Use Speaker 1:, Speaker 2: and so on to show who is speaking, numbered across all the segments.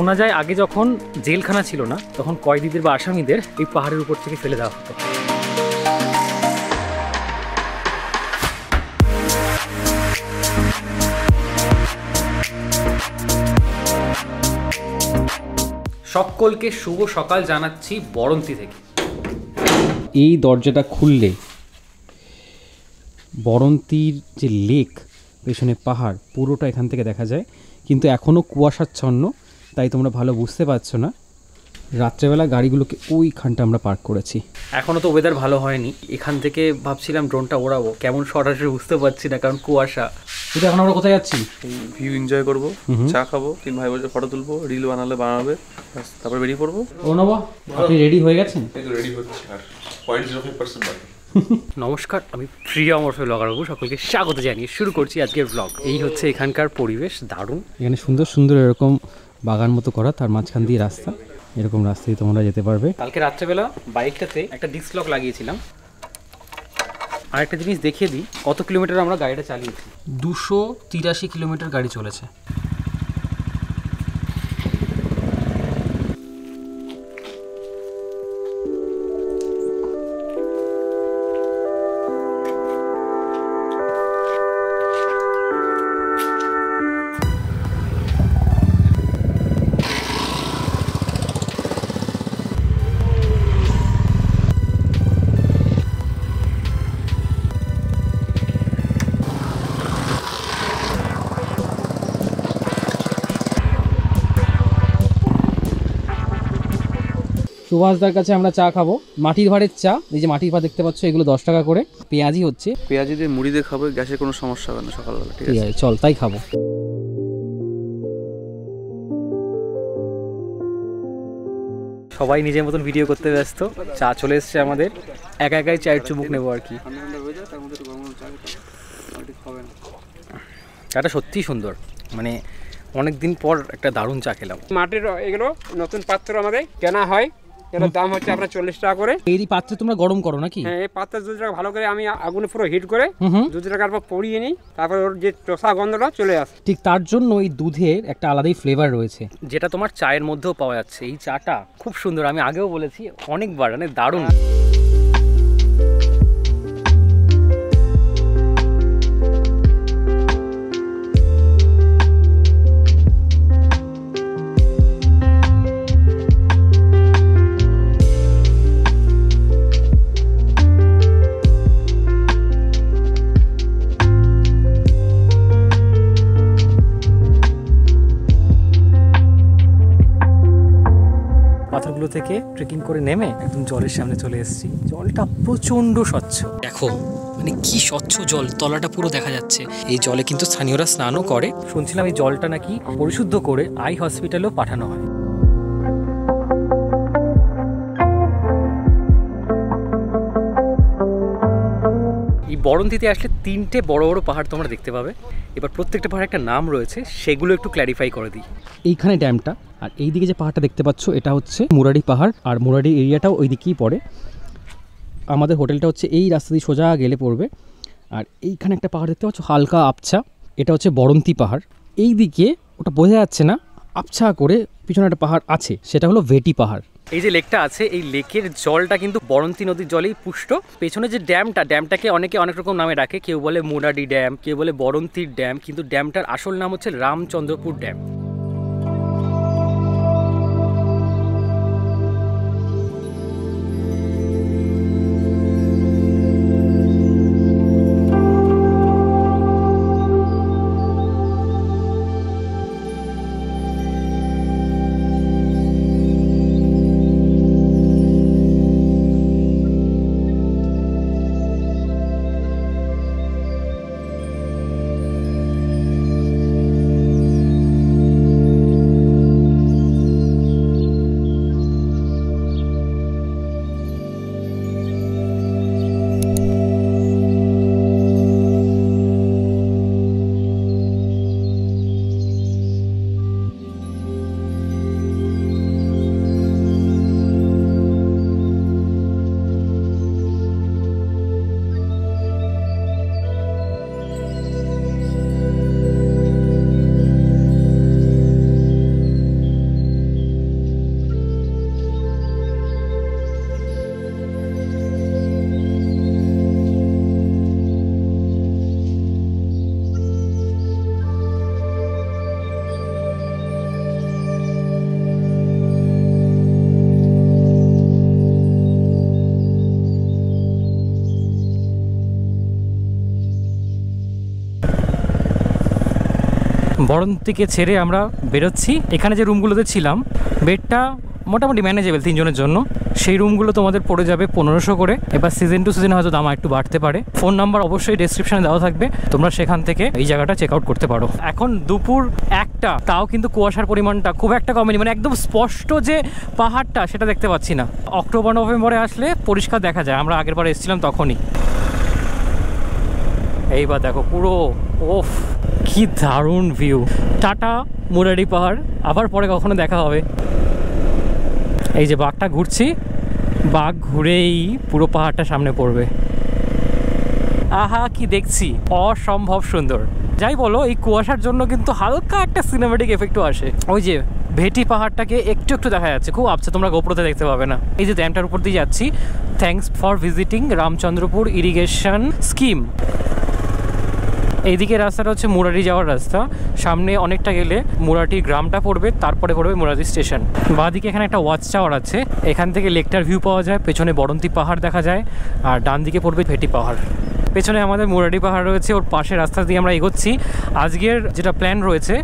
Speaker 1: শোনা যায় আগে যখন জেলখানা ছিল না তখন কয়েদিদের বা আসামিদের এই পাহাড়ের উপর থেকে ফেলে দেওয়া হতো। সকলকে শুভ সকাল জানাচ্ছি বরন্তি থেকে। এই দরজাটা খুললে বরন্তির যে লেক, পেছনে পাহাড়, পুরোটা এখান থেকে দেখা যায়, কিন্তু এখনও কুয়াশাচ্ছন্ন, তাই তোমরা ভালো বুঝতে পারছো না। রাত্রেবেলা গাড়িগুলোকে ওইখানটা আমরা পার্ক করেছি। এখনও তো ওয়েদার ভালো হয়নি, এখান থেকে ভাবছিলাম ড্রোনটা ওড়াবো, কেমন সরাসরি বুঝতে পারছি না কারণ কুয়াশা। কিন্তু এখন আমরা কোথায় যাচ্ছি?
Speaker 2: ভিউ এনজয় করবো, চা খাবো, 3 ভাই বোনের ফটো তুলবো, রিল বানাবে, তারপর বেরিয়ে পড়বো।
Speaker 1: ও নবা, আপনি রেডি হয়ে গেছেন?
Speaker 2: এই তো রেডি হচ্ছে, আর 0.05% বাকি।
Speaker 1: নমস্কার, আমি প্রিয় অমরফল ব্লগার বাবু, সকলকে স্বাগত জানিয়ে শুরু করছি আজকের ব্লগ। এই হচ্ছে এখানকার পরিবেশ, দারুণ। এখানে সুন্দর সুন্দর এরকম বাগান মতো করা, তার মাঝখান দিয়ে রাস্তা, এরকম রাস্তায় তোমরা যেতে পারবে। কালকে রাত্রেবেলা বাইকটাতে একটা ডিস্ক লক লাগিয়েছিলাম। আর একটা জিনিস দেখিয়ে দিই, কত কিলোমিটার আমরা গাড়িটা চালিয়েছি। 283 কিলোমিটার গাড়ি চলেছে। সুভাষদার কাছে আমরা চা খাবো, মাটির ভাড়ের চা। এই যে মাটির ভাড় দেখতে পাচ্ছ, এগুলো 10 টাকা করে। পেঁয়াজি হচ্ছে,
Speaker 2: পেঁয়াজি দিয়ে মুড়ি দিয়ে খাবো, গ্যাসের কোনো সমস্যা হবে না সকালবেলা। ঠিক আছে,
Speaker 1: চল তাই খাবো। সবাই নিজের মতন ভিডিও করতে ব্যস্ত। চা চলে এসছে আমাদের, একা একাই চায়ের চুমুক নেবো আর কি। চাটা সত্যিই সুন্দর, মানে অনেকদিন পর একটা দারুণ চা খেলাম।
Speaker 3: মাটির এগুলো নতুন পাত্র আমাদের কেনা হয়, এগুলোর দাম হচ্ছে আপনার 40 টাকা করে।
Speaker 1: এই পাত্রে তোমরা গরম করো নাকি?
Speaker 3: হ্যাঁ, এই পাত্রে দুধটাকে ভালো করে আমি আগুনে পুরো হিট করে দুধটাকে তারপর পরিয়ে নিই, তারপর ওর যে টোসা গন্ধটা চলে আসে।
Speaker 1: ঠিক তার জন্য এই দুধের একটা আলাদাই ফ্লেভার রয়েছে, যেটা তোমার চায়ের মধ্যেও পাওয়া যাচ্ছে। এই চাটা খুব সুন্দর, আমি আগেও বলেছি অনেকবার, মানে দারুণ। পাথরগুলো থেকে ট্রেকিং করে নেমে একদম জলের সামনে চলে এসেছি। জলটা প্রচন্ড স্বচ্ছ, দেখো মানে কি স্বচ্ছ জল, তলাটা পুরো দেখা যাচ্ছে। এই জলে কিন্তু স্থানীয়রা স্নানও করে। শুনছিলাম এই জলটা নাকি পরিশুদ্ধ করে আই হসপিটালেও পাঠানো হয়। এই বরন্তিতে আসলে 3টে বড় বড় পাহাড় তোমরা দেখতে পাবে। এবার প্রত্যেকটা পাহাড় একটা নাম রয়েছে, সেগুলো একটু ক্ল্যারিফাই করে দিই। এইখানে ড্যামটা, আর এইদিকে যে পাহাড়টা দেখতে পাচ্ছ এটা হচ্ছে মুরারি পাহাড়, আর মুরারি এরিয়াটাও ওই দিকেই পড়ে। আমাদের হোটেলটা হচ্ছে এই রাস্তা দিয়ে সোজা গেলে পড়বে। আর এইখানে একটা পাহাড় দেখতে পাচ্ছ হালকা আবছা, এটা হচ্ছে বরন্তি পাহাড়। এই দিকে ওটা বোঝা যাচ্ছে না, আবছা করে পিছনে একটা পাহাড় আছে, সেটা হলো ভেটি পাহাড়। এই যে লেকটা আছে, এই লেকের জলটা কিন্তু বরন্তি নদীর জলেই পুষ্ট। পেছনে যে ড্যামটাকে অনেকে অনেক রকম নামে রাখে, কেউ বলে মুরারি ড্যাম, কেউ বলে বরন্তির ড্যাম, কিন্তু ড্যামটার আসল নাম হচ্ছে রামচন্দ্রপুর ড্যাম। বরন্তিকে ছেড়ে আমরা বেরোচ্ছি। এখানে যে রুমগুলোতে ছিলাম বেডটা মোটামুটি ম্যানেজেবল 3 জনের জন্য। সেই রুমগুলো তোমাদের পড়ে যাবে 1500 করে। এবার সিজন টু সিজন হয়তো দাম একটু বাড়তে পারে। ফোন নাম্বার অবশ্যই ডেসক্রিপশনে দেওয়া থাকবে, তোমরা সেখান থেকে এই জায়গাটা চেক আউট করতে পারো। এখন দুপুর 1টা, তাও কিন্তু কুয়াশার পরিমাণটা খুব একটা কমেনি, মানে একদম স্পষ্ট যে পাহাড়টা সেটা দেখতে পাচ্ছি না। অক্টোবর নভেম্বরে আসলে পরিষ্কার দেখা যায়, আমরা আগের বার এসেছিলাম তখনই। এইবার দেখো পুরো, ওফ কি দারুণ ভিউ। টাটা মুরারি পাহাড়, আবার পরে কখনো দেখা হবে। এই যে বাঘটা ঘুরছি, বাঘ ঘুরেই পুরো পাহাড়টা সামনে পড়বে। আহা কি দেখছি, অসম্ভব সুন্দর। যাই বলো, এই কুয়াশার জন্য কিন্তু হালকা একটা সিনেমেটিক এফেক্টও আসে। ওই যে ভেটি পাহাড়টাকে একটু একটু দেখা যাচ্ছে, খুব আপছে, তোমরা গোপ্রোতে দেখতে পাবে না। এই যে ড্যামটার উপর দিয়ে যাচ্ছি, thanks for visiting Ramchandrapur irrigation scheme. এইদিকে রাস্তাটা হচ্ছে মুরারি যাওয়ার রাস্তা। সামনে অনেকটা গেলে মুরাটি গ্রামটা পড়বে, তারপরে পড়বে মুরারি স্টেশন। বাঁদিকে এখানে একটা ওয়াচ টাওয়ার আছে, এখান থেকে লেকটার ভিউ পাওয়া যায়, পেছনে বরন্তি পাহাড় দেখা যায়, আর ডান দিকে পড়বে ভেটি পাহাড়। পেছনে আমাদের মুরারি পাহাড় রয়েছে, ওর পাশে রাস্তা দিয়ে আমরা এগোচ্ছি। আজকের যেটা প্ল্যান রয়েছে,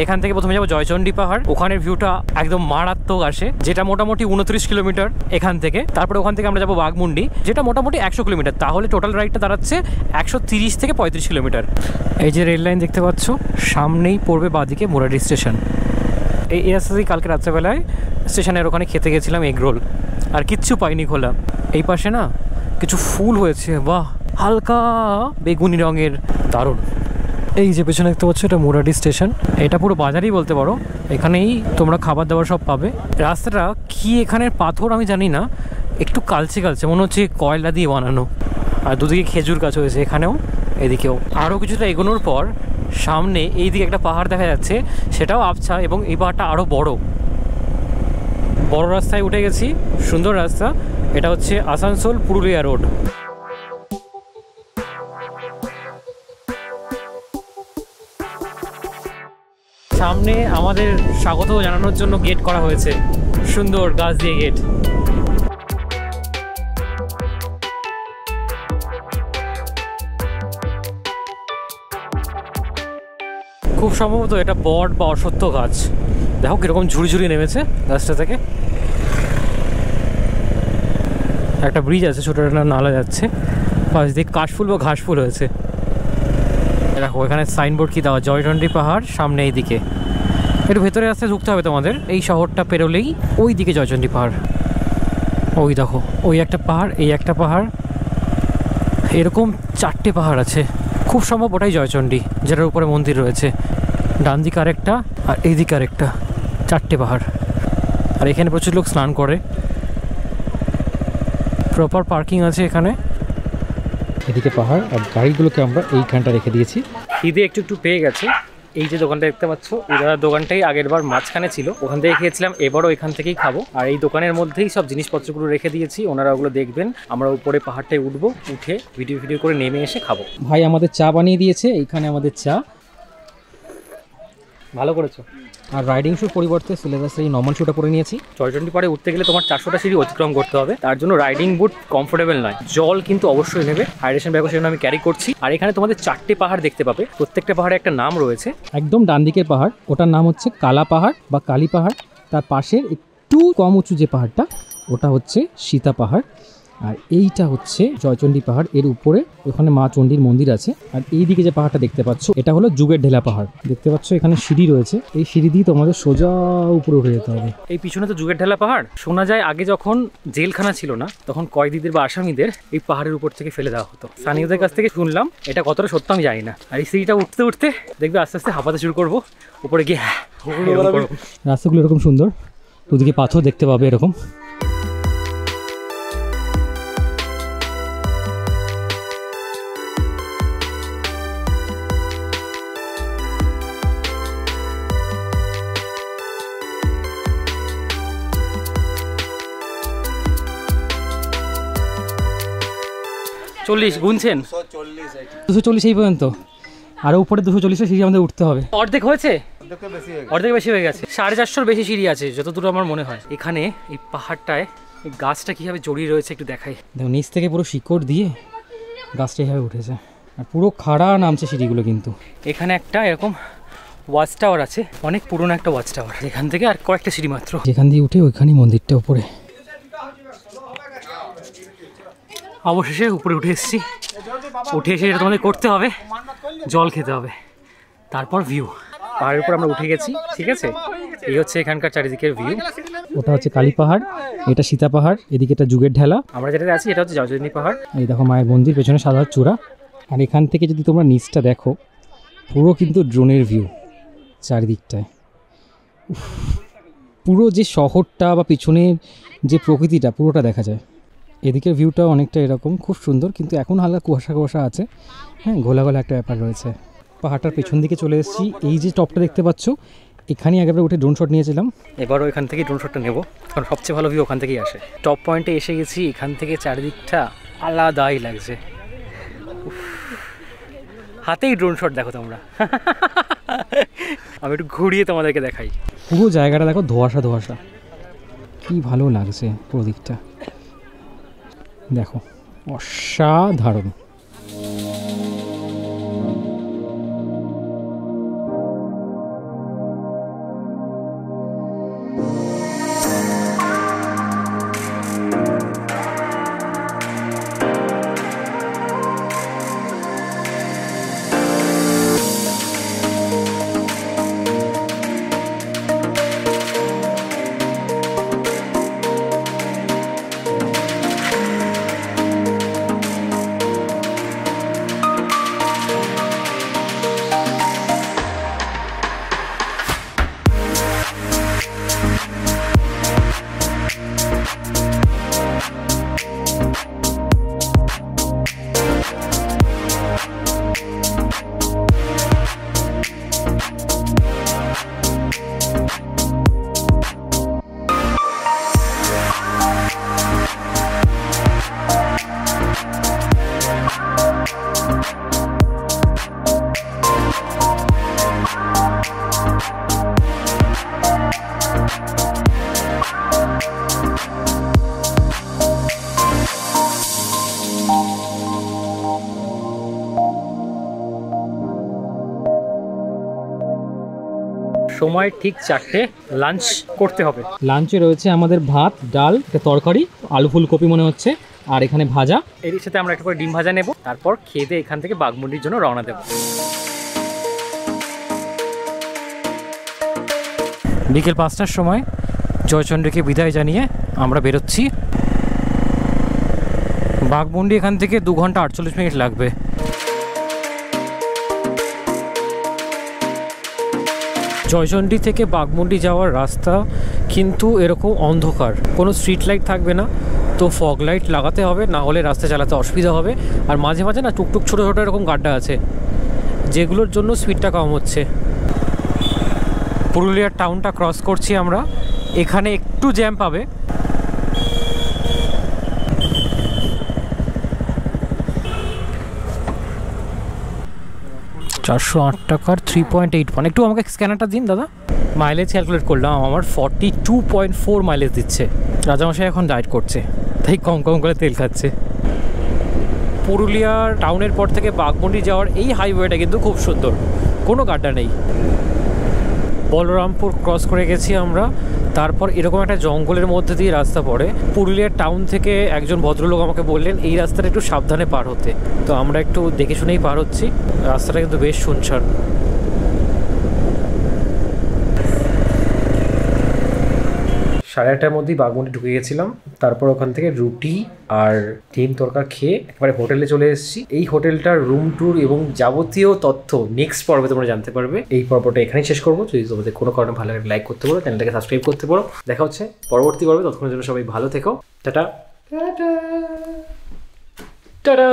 Speaker 1: এখান থেকে প্রথমে যাবো জয়চণ্ডী পাহাড়, ওখানের ভিউটা একদম মারাত্মক আসে, যেটা মোটামুটি 29 কিলোমিটার এখান থেকে। তারপরে ওখান থেকে আমরা যাবো বাঘমুন্ডি, যেটা মোটামুটি 100 কিলোমিটার, তাহলে টোটাল রাইডটা দাঁড়াচ্ছে 130 থেকে 35 কিলোমিটার। এই যে রেল লাইন দেখতে পাচ্ছ, সামনেই পড়বে বাঁদিকে মুরারি স্টেশন। এই রাস্তা দিয়ে কালকে রাত্রেবেলায় স্টেশনের ওখানে খেতে গেছিলাম এগ রোল, আর কিচ্ছু পাইনি খোলা। এই পাশে না কিছু ফুল হয়েছে, বাহ, হালকা বেগুনি রঙের, দারুণ। এই যে পেছনে দেখতে পাচ্ছ, এটা মুরারি স্টেশন। এটা পুরো বাজারই বলতে পারো, এখানেই তোমরা খাবার দাবার সব পাবে। রাস্তাটা কি এখানের পাথর আমি জানি না, একটু কালচে কালচে, মনে হচ্ছে কয়লা দিয়ে বানানো। আর দুদিকে খেজুর গাছ হয়েছে, এখানেও এদিকেও। আরও কিছুটা এগোনোর পর সামনে এইদিকে একটা পাহাড় দেখা যাচ্ছে, সেটাও আবছা, এবং এই পাহাড়টা আরও বড়। বড় রাস্তায় উঠে গেছি, সুন্দর রাস্তা। এটা হচ্ছে আসানসোল পুরুলিয়া রোড। সামনে আমাদের স্বাগত জানানোর জন্য গেট করা হয়েছে, সুন্দর গাছ দিয়ে গেট। খুব সম্ভবত এটা বট বা অশ্বত্থ গাছ। দেখো কিরকম ঝুড়ি ঝুড়ি নেমেছে গাছটা থেকে। একটা ব্রিজ আছে, ছোটো একটা নালা যাচ্ছে, পাশ দিয়ে কাশফুল বা ঘাসফুল হয়েছে। দেখো এখানে সাইনবোর্ড কি দেওয়া, জয়চণ্ডী পাহাড় সামনে এইদিকে। একটু ভেতরে রাস্তায় ঢুকতে হবে তোমাদের, এই শহরটা পেরোলেই ওই দিকে জয়চণ্ডী পাহাড়। ওই দেখো, ওই একটা পাহাড়, এই একটা পাহাড়, এরকম 4টে পাহাড় আছে। খুব সম্ভব ওটাই জয়চণ্ডী, যেটার উপরে মন্দির রয়েছে। ডান দিকে আরেকটা, আর এই দিকে আরেকটা, 4টে পাহাড়। আর এখানে প্রচুর লোক স্নান করে, প্রপার পার্কিং আছে এখানে। এদিকে পাহাড়, আর গাড়িগুলোকে আমরা এইখানটা রেখে দিয়েছি। খিদে একটু একটু পেয়ে গেছে। এই যে দোকানটা দেখতে পাচ্ছ, এই দাদার দোকানটাই আগের বার মাঝখানে ছিল, ওখান থেকে খেয়েছিলাম, এবারও এখান থেকেই খাবো। আর এই দোকানের মধ্যেই সব জিনিসপত্রগুলো রেখে দিয়েছি, ওনারা ওগুলো দেখবেন। আমরা উপরে পাহাড়টায় উঠবো, উঠে ভিডিও করে নেমে এসে খাবো। ভাই আমাদের চা বানিয়ে দিয়েছে, এইখানে আমাদের চা। ভালো করেছো। আর রাইডিং শুর পরিবর্তে সিলেবাসের এই নর্মাল শুটা পরে নিয়েছি। জয়চণ্ডী পাহাড়ে উঠতে গেলে তোমার 400টা সিঁড়ি অতিক্রম করতে হবে, তার জন্য রাইডিং বুট কমফোর্টেবল নয়। জল কিন্তু অবশ্যই নেবে, হাইড্রেশন ব্যাগও সেজন্য আমি ক্যারি করছি। আর এখানে তোমাদের 4টে পাহাড় দেখতে পাবে, প্রত্যেকটা পাহাড়ে একটা নাম রয়েছে। একদম ডান দিকের পাহাড়, ওটার নাম হচ্ছে কালা পাহাড় বা কালী পাহাড়। তার পাশের একটু কম উঁচু যে পাহাড়টা, ওটা হচ্ছে সীতা পাহাড়। আর এইটা হচ্ছে জয়চণ্ডী পাহাড়, এর উপরে ওখানে মা চণ্ডীর মন্দির আছে। আর এইদিকে যে পাহাড়টা দেখতে পাচ্ছ, এটা হলো যুগের ঢেলা পাহাড়। দেখতে পাচ্ছ এখানে সিঁড়ি রয়েছে, এই সিঁড়ি দিয়ে তোমাদের সোজা উপরে উঠে যেতে হবে। এই পিছনে তো যুগের ঢেলা পাহাড়। শোনা যায় আগে যখন জেলখানা ছিল না, তখন কয়েদিদের বা আসামিদের এই পাহাড়ের উপর থেকে ফেলে দেওয়া হতো। স্থানীয়দের কাছ থেকে শুনলাম, এটা কতটা সত্য আমি জানি না। আর এই সিঁড়িটা উঠতে উঠতে দেখবে আস্তে আস্তে হাঁপাতে শুরু করবো, উপরে গিয়ে রাস্তাগুলো এরকম সুন্দর, দুদিকে পাথর দেখতে পাবে এরকম। চল্লিশ গুনছেন, 240 এই পর্যন্ত, আরো উপরে 240 সিঁড়ি আমাদের উঠতে হবে। অর্ধেক হয়েছে, অর্ধেক বেশি হয়ে গেছে। 450 বেশি সিঁড়ি আছে যতদূর আমার মনে হয়। এখানে এই পাহাড়টায় এই গাছটা কীভাবে জড়িয়ে রয়েছে একটু দেখাই। দেখো নিচ থেকে পুরো শিকড় দিয়ে গাছটা এইভাবে উঠেছে, আর পুরো খাড়া নামছে সিঁড়িগুলো। কিন্তু এখানে একটা এরকম ওয়াচ টাওয়ার আছে, অনেক পুরনো একটা ওয়াচ টাওয়ার। এখান থেকে আর কয়েকটা সিঁড়ি মাত্র, যেখান দিয়ে উঠে ওইখানেই মন্দিরটা উপরে। অবশেষে উপরে উঠে এসেছি। উঠে এসে এটা তোমাদের করতে হবে, জল খেতে হবে, তারপর ভিউ। পাহাড়ের উপর আমরা উঠে গেছি, ঠিক আছে। এই হচ্ছে এখানকার চারিদিকের ভিউ। ওটা হচ্ছে কালী পাহাড়, এটা সীতা পাহাড়, এদিকে এটা যুগের ঢেলা। আমরা যেটা আছি এটা হচ্ছে জয়চন্ডী পাহাড়। এই দেখো মায়ের মন্দির, পেছনে সাদা চূড়া। আর এখান থেকে যদি তোমরা নিচটা দেখো, পুরো কিন্তু ড্রোনের ভিউ চারিদিকটায়। পুরো যে শহরটা বা পিছনের যে প্রকৃতিটা পুরোটা দেখা যায়। এদিকের ভিউটা অনেকটা এরকম, খুব সুন্দর, কিন্তু এখন হালকা কুয়াশা কুয়াশা আছে। হ্যাঁ, ঘোলা ঘোলা একটা ব্যাপার রয়েছে। পাহাড়টার পেছন দিকে চলে এসেছি। এই যে টপটা দেখতে পাচ্ছ, এখানেই আগেবার উঠে ড্রোন শট নিয়েছিলাম। এবারও এখান থেকে ড্রোন শটটা নেব, কারণ সবচেয়ে ভালো ভিউ ওখান থেকেই আসে। টপ পয়েন্টে এসে গেছি, এখান থেকে চারিদিকটা আলাদাই লাগছে। হাতেই ড্রোন শট দেখো তোমরা। আমি একটু ঘুরিয়ে তোমাদেরকে দেখাই। পুরো জায়গাটা দেখো, ধোঁয়াশা ধোঁয়াশা, কি ভালো লাগছে পুরো দিকটা। দেখো, অসাধারণ। সময় ঠিক 4টে, লাঞ্চ করতে হবে। লাঞ্চে রয়েছে আমাদের ভাত, ডাল, একটা তরকারি, আলু ফুলকপি মনে হচ্ছে, আর এখানে ভাজা। এর সাথে আমরা একটা করে ডিম ভাজা নেব, তারপর খেয়ে দিয়ে এখান থেকে বাঘমুন্ডির জন্য রওনা দেব। বিকেল 5টার সময় জয়চন্ডীকে বিদায় জানিয়ে আমরা বেরোচ্ছি। বাঘমুন্ডি এখান থেকে 2 ঘন্টা 48 মিনিট লাগবে। জয়চন্ডী থেকে বাঘমুন্ডি যাওয়ার রাস্তা কিন্তু এরকম অন্ধকার, কোনো স্ট্রিট লাইট থাকবে না, তো ফগ লাইট লাগাতে হবে, না হলে রাস্তা চালাতে অসুবিধা হবে। আর মাঝে মাঝে না টুকটুক ছোটো ছোটো এরকম গাড্ডা আছে, যেগুলোর জন্য স্পিডটা কম হচ্ছে। পুরুলিয়ার টাউনটা ক্রস করছি আমরা, এখানে একটু জ্যাম পাবে। 408 টাকার 3.81। একটু আমাকে স্ক্যানারটা দিন দাদা। মাইলেজ ক্যালকুলেট করলাম, আমার 42.4 মাইলেজ দিচ্ছে। রাজামশাই এখন ডায়েট করছে, তাই কম কম করে তেল খাচ্ছে। পুরুলিয়ার টাউনের পর থেকে বাঘমুন্ডি যাওয়ার এই হাইওয়েটা কিন্তু খুব সুন্দর, কোনো গাড্ডা নেই। বলরামপুর ক্রস করে গেছি আমরা, তারপর এরকম একটা জঙ্গলের মধ্যে দিয়ে রাস্তা পড়ে। পুরুলিয়ার টাউন থেকে একজন ভদ্রলোক আমাকে বললেন এই রাস্তাটা একটু সাবধানে পার হতে, তো আমরা একটু দেখে শুনেই পার হচ্ছি। রাস্তাটা কিন্তু বেশ শুনশান। 8:30টার মধ্যেই বাঘমুন্ডি ঢুকে গেছিলাম। তারপর ওখান থেকে রুটি আর ডিম তরকা খেয়ে একবারে হোটেলে চলে এসেছি। এই হোটেলটার রুম ট্যুর এবং যাবতীয় তথ্য নেক্সট পর্বে তোমরা জানতে পারবে। এই পর্বটা এখানেই শেষ করবো। যদি তোমাদের কোনো কারণে ভালো লাগে লাইক করতে পারো, চ্যানেলটাকে সাবস্ক্রাইব করতে পারো। দেখা হচ্ছে পরবর্তী পর্বে, ততক্ষণের জন্য সবাই ভালো থেকো। Tata tata tata.